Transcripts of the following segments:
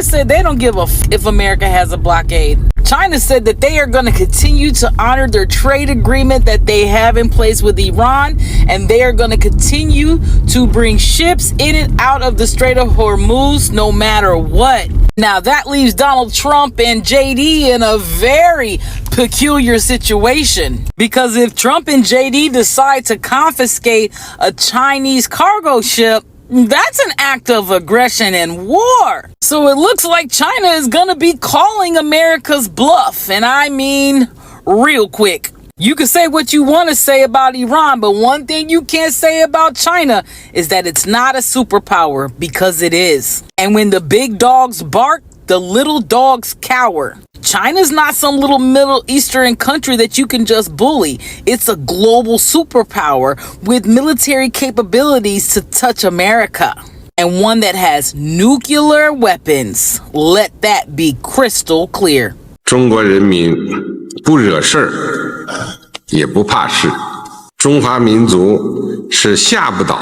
China said they don't give a if America has a blockade. China said that they are going to continue to honor their trade agreement that they have in place with Iran, and they are going to continue to bring ships in and out of the Strait of Hormuz no matter what. Now, that leaves Donald Trump and JD in a very peculiar situation, because if Trump and JD decide to confiscate a Chinese cargo ship, that's an act of aggression and war. So it looks like China is going to be calling America's bluff. And I mean, real quick. You can say what you want to say about Iran, but one thing you can't say about China is that it's not a superpower, because it is. And when the big dogs bark, the little dogs cower. China's not some little Middle Eastern country that you can just bully. It's a global superpower with military capabilities to touch America, and one that has nuclear weapons. Let that be crystal clear. 中国人民不惹事儿，也不怕事。中华民族是吓不倒，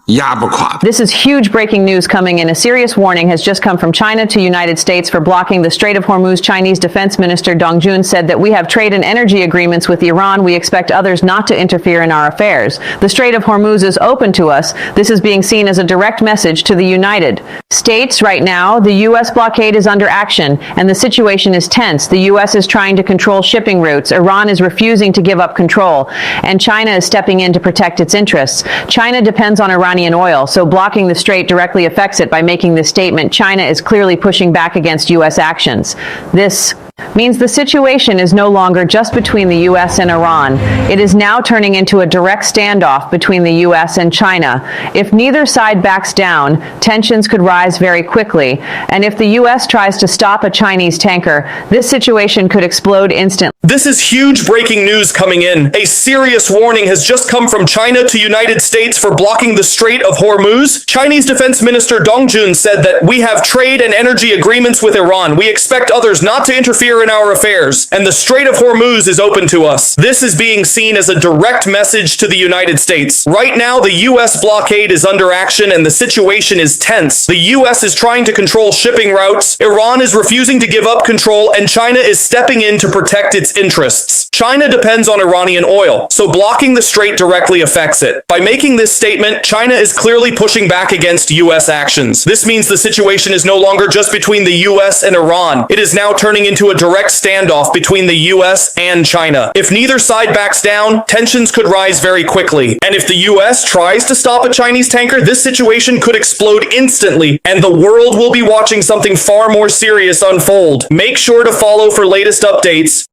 压不垮。 This is huge breaking news coming in. A serious warning has just come from China to United States for blocking the Strait of Hormuz. Chinese Defense Minister Dong Jun said that we have trade and energy agreements with Iran. We expect others not to interfere in our affairs. The Strait of Hormuz is open to us. This is being seen as a direct message to the United States. Right now, the U.S. blockade is under action, and the situation is tense. The U.S. is trying to control shipping routes. Iran is refusing to give up control, and China is stepping in to protect its interests. China depends on Iranian oil, so blocking the strait directly affects it. By making this statement, China is clearly pushing back against U.S. actions. This means the situation is no longer just between the U.S. and Iran. It is now turning into a direct standoff between the U.S. and China. If neither side backs down, tensions could rise very quickly. And if the U.S. tries to stop a Chinese tanker, this situation could explode instantly. This is huge breaking news coming in. A serious warning has just come from China to United States for blocking the Strait of Hormuz. Chinese Defense Minister Dong Jun said that we have trade and energy agreements with Iran. We expect others not to interfere in our affairs, and the Strait of Hormuz is open to us. This is being seen as a direct message to the United States. Right now, the U.S. blockade is under action and the situation is tense. The U.S. is trying to control shipping routes, Iran is refusing to give up control, and China is stepping in to protect its interests. China depends on Iranian oil, so blocking the strait directly affects it. By making this statement, China is clearly pushing back against U.S. actions. This means the situation is no longer just between the U.S. and Iran. It is now turning into a direct standoff between the U.S. and China. If neither side backs down, tensions could rise very quickly. And if the U.S. tries to stop a Chinese tanker, this situation could explode instantly, and the world will be watching something far more serious unfold. Make sure to follow for latest updates.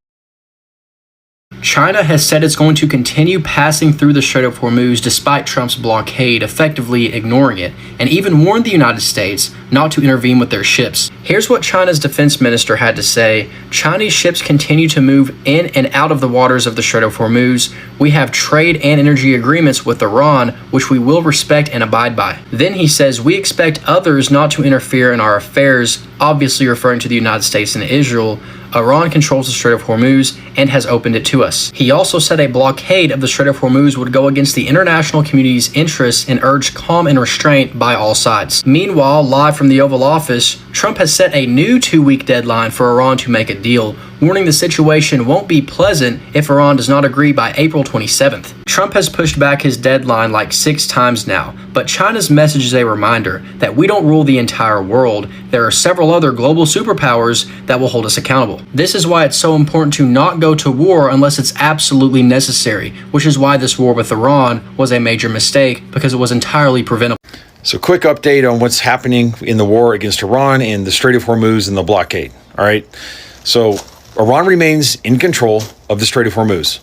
China has said it's going to continue passing through the Strait of Hormuz despite Trump's blockade, effectively ignoring it, and even warned the United States not to intervene with their ships. Here's what China's defense minister had to say. Chinese ships continue to move in and out of the waters of the Strait of Hormuz. We have trade and energy agreements with Iran, which we will respect and abide by. Then he says, we expect others not to interfere in our affairs, obviously referring to the United States and Israel. Iran controls the Strait of Hormuz and has opened it to us. He also said a blockade of the Strait of Hormuz would go against the international community's interests and urged calm and restraint by all sides. Meanwhile, live from the Oval Office, Trump has set a new 2-week deadline for Iran to make a deal, warning the situation won't be pleasant if Iran does not agree by April 27th. Trump has pushed back his deadline like 6 times now, but China's message is a reminder that we don't rule the entire world. There are several other global superpowers that will hold us accountable. This is why it's so important to not go to war unless it's absolutely necessary, which is why this war with Iran was a major mistake, because it was entirely preventable. So quick update on what's happening in the war against Iran and the Strait of Hormuz and the blockade. All right. So Iran remains in control of the Strait of Hormuz.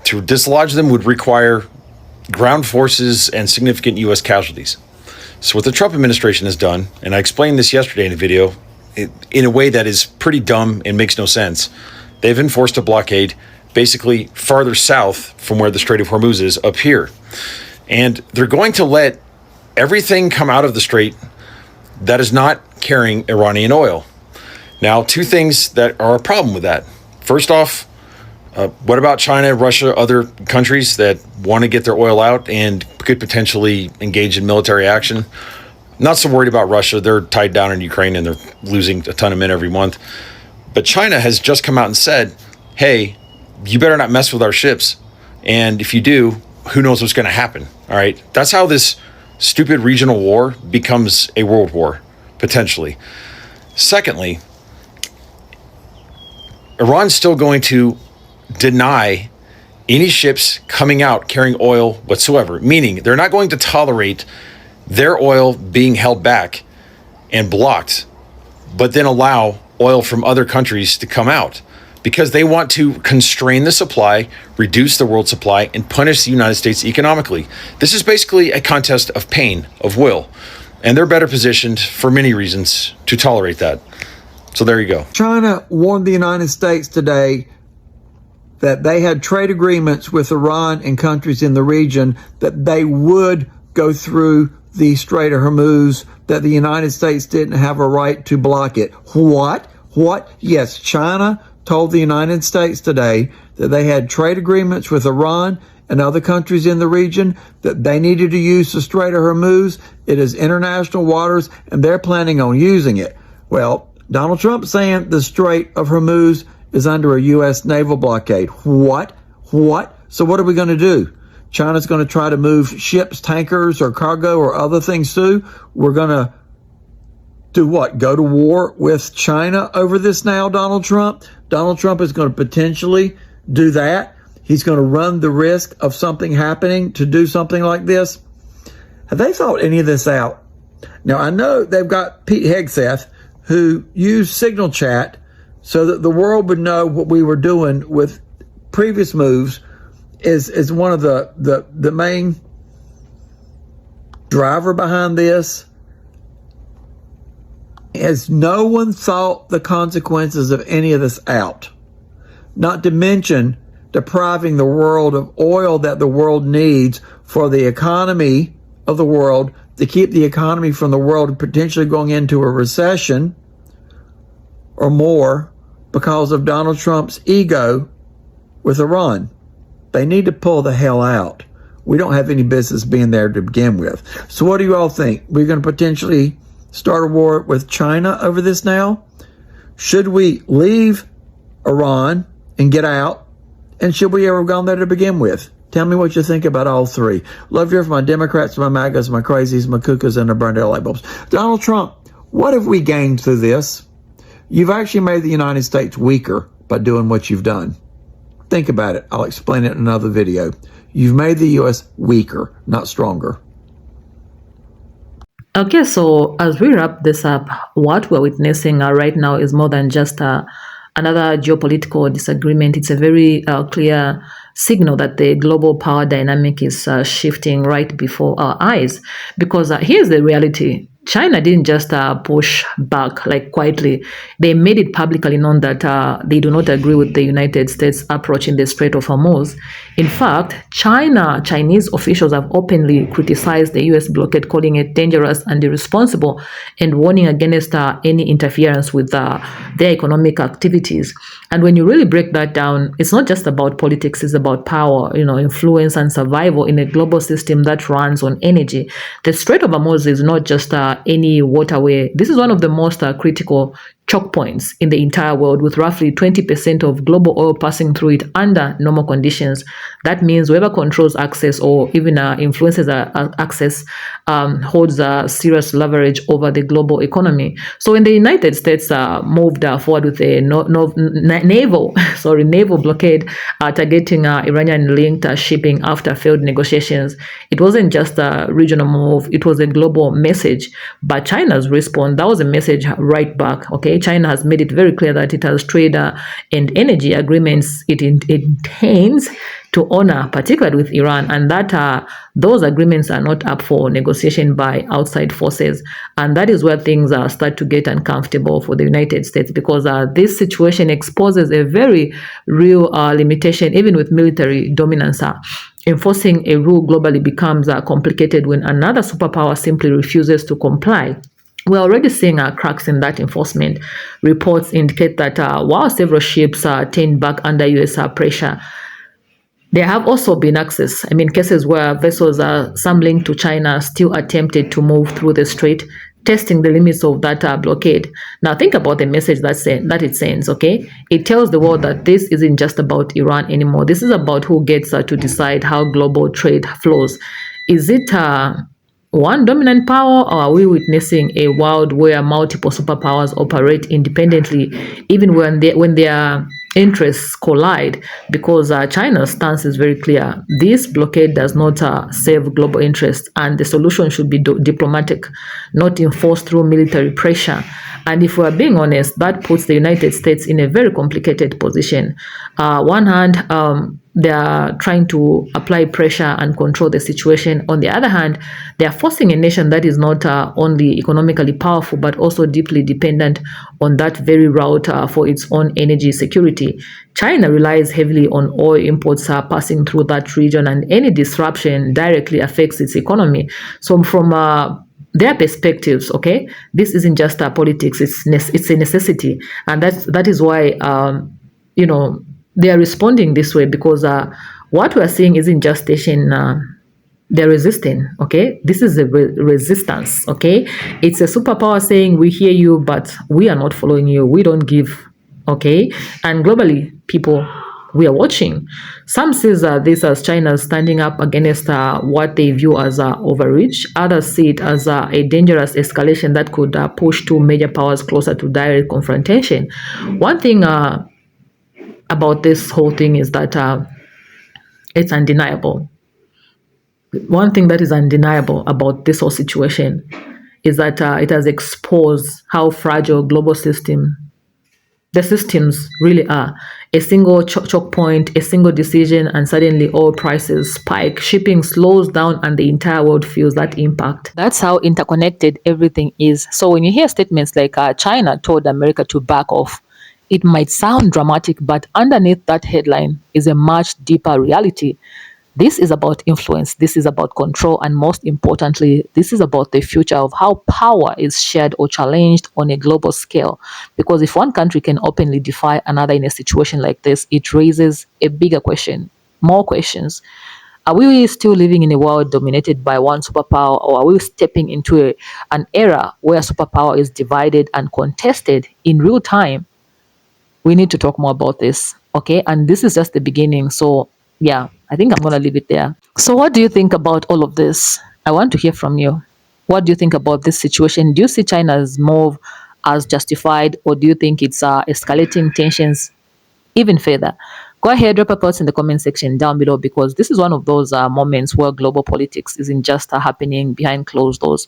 To dislodge them would require ground forces and significant U.S. casualties. So what the Trump administration has done, and I explained this yesterday in a video, in a way that is pretty dumb and makes no sense, they've enforced a blockade basically farther south from where the Strait of Hormuz is, up here. And they're going to let everything come out of the strait that is not carrying Iranian oil. Now, 2 things that are a problem with that. First off, what about China, Russia, other countries that want to get their oil out and could potentially engage in military action? Not so worried about Russia. They're tied down in Ukraine and they're losing a ton of men every month. But China has just come out and said, hey, you better not mess with our ships. And if you do, who knows what's going to happen? All right. That's how this stupid regional war becomes a world war, potentially. Secondly, Iran's still going to deny any ships coming out carrying oil whatsoever, meaning they're not going to tolerate their oil being held back and blocked, but then allow oil from other countries to come out because they want to constrain the supply, reduce the world supply, and punish the United States economically. This is basically a contest of pain, of will, and they're better positioned for many reasons to tolerate that. So there you go. China warned the United States today that they had trade agreements with Iran and countries in the region that they would go through the Strait of Hormuz, that the United States didn't have a right to block it. What? Yes, China told the United States today that they had trade agreements with Iran and other countries in the region, that they needed to use the Strait of Hormuz. It is international waters, and they're planning on using it. Well, Donald Trump saying the Strait of Hormuz is under a U.S. naval blockade. What? So what are we going to do? China's going to try to move ships, tankers, or cargo, or other things too. We're going to do what? Go to war with China over this now, Donald Trump? Donald Trump is going to potentially do that. He's going to run the risk of something happening to do something like this. Have they thought any of this out? Now, I know they've got Pete Hegseth, who used Signal Chat so that the world would know what we were doing with previous moves, is one of the main driver behind this. Has no one thought the consequences of any of this out? Not to mention depriving the world of oil that the world needs for the economy of the world, to keep the economy from the world potentially going into a recession or more because of Donald Trump's ego with Iran. They need to pull the hell out. We don't have any business being there to begin with. So what do you all think? We're going to potentially start a war with China over this now? Should we leave Iran and get out? And should we ever have gone there to begin with? Tell me what you think about all three. Love to hear from my Democrats, my MAGAs, my crazies, my cuckoos, and the burned out light bulbs. Donald Trump, what have we gained through this? You've actually made the United States weaker by doing what you've done. Think about it. I'll explain it in another video. You've made the U.S. weaker, not stronger. Okay, so as we wrap this up, what we're witnessing right now is more than just another geopolitical disagreement. It's a very clear signal that the global power dynamic is shifting right before our eyes. Because here's the reality. China didn't just push back like quietly. They made it publicly known that they do not agree with the United States approach in the Strait of Hormuz. In fact, Chinese officials have openly criticized the U.S. blockade, calling it dangerous and irresponsible, and warning against any interference with their economic activities. And when you really break that down, it's not just about politics, it's about power, influence and survival in a global system that runs on energy. The Strait of Hormuz is not just any waterway. This is one of the most critical choke points in the entire world, with roughly 20% of global oil passing through it under normal conditions. That means whoever controls access or even influences access holds serious leverage over the global economy. So when the United States moved forward with a naval blockade targeting Iranian-linked shipping after failed negotiations, it wasn't just a regional move, it was a global message. But China's response, that was a message right back, okay? China has made it very clear that it has trade and energy agreements it intends to honor, particularly with Iran, and that those agreements are not up for negotiation by outside forces. And that is where things start to get uncomfortable for the United States, because this situation exposes a very real limitation, even with military dominance. Enforcing a rule globally becomes complicated when another superpower simply refuses to comply. We're already seeing cracks in that enforcement. Reports indicate that while several ships turned back under U.S. pressure, There have also been cases where vessels are stumbling to China still attempted to move through the strait, testing the limits of that blockade. Now think about the message that it sends, okay? It tells the world that this isn't just about Iran anymore. This is about who gets to decide how global trade flows. Is it one dominant power, or are we witnessing a world where multiple superpowers operate independently, even when their interests collide? Because China's stance is very clear. This blockade does not serve global interests, and the solution should be diplomatic, not enforced through military pressure. And if we are being honest, that puts the United States in a very complicated position. One hand, they are trying to apply pressure and control the situation. On the other hand, they are forcing a nation that is not only economically powerful, but also deeply dependent on that very route for its own energy security. China relies heavily on oil imports passing through that region, and any disruption directly affects its economy. So from their perspectives, okay, this isn't just politics, it's a necessity. And that is why, they are responding this way, because what we are seeing isn't just station. They're resisting, okay? This is a resistance, okay? It's a superpower saying, we hear you, but we are not following you. We don't give, okay? And globally, people, we are watching. Some sees this as China standing up against what they view as overreach. Others see it as a dangerous escalation that could push two major powers closer to direct confrontation. One thing about this whole thing is that it's undeniable. One thing that is undeniable about this whole situation is that it has exposed how fragile the systems really are. A single choke point, a single decision, and suddenly oil prices spike, shipping slows down, and the entire world feels that impact. That's how interconnected everything is. So when you hear statements like China told America to back off, it might sound dramatic, but underneath that headline is a much deeper reality. This is about influence, this is about control, and most importantly, this is about the future of how power is shared or challenged on a global scale. Because if one country can openly defy another in a situation like this, it raises a bigger question, more questions. Are we still living in a world dominated by one superpower, or are we stepping into an era where superpower is divided and contested in real time? We need to talk more about this, okay? And this is just the beginning. So yeah, I think I'm going to leave it there. So what do you think about all of this? I want to hear from you. What do you think about this situation? Do you see China's move as justified, or do you think it's escalating tensions even further? Go ahead, drop a post in the comment section down below, because this is one of those moments where global politics isn't just happening behind closed doors.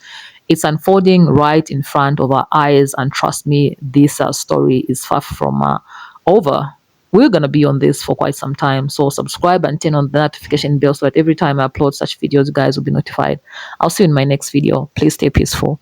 It's unfolding right in front of our eyes, and trust me, this story is far from over. We're going to be on this for quite some time, so subscribe and turn on the notification bell so that every time I upload such videos, you guys will be notified. I'll see you in my next video. Please stay peaceful.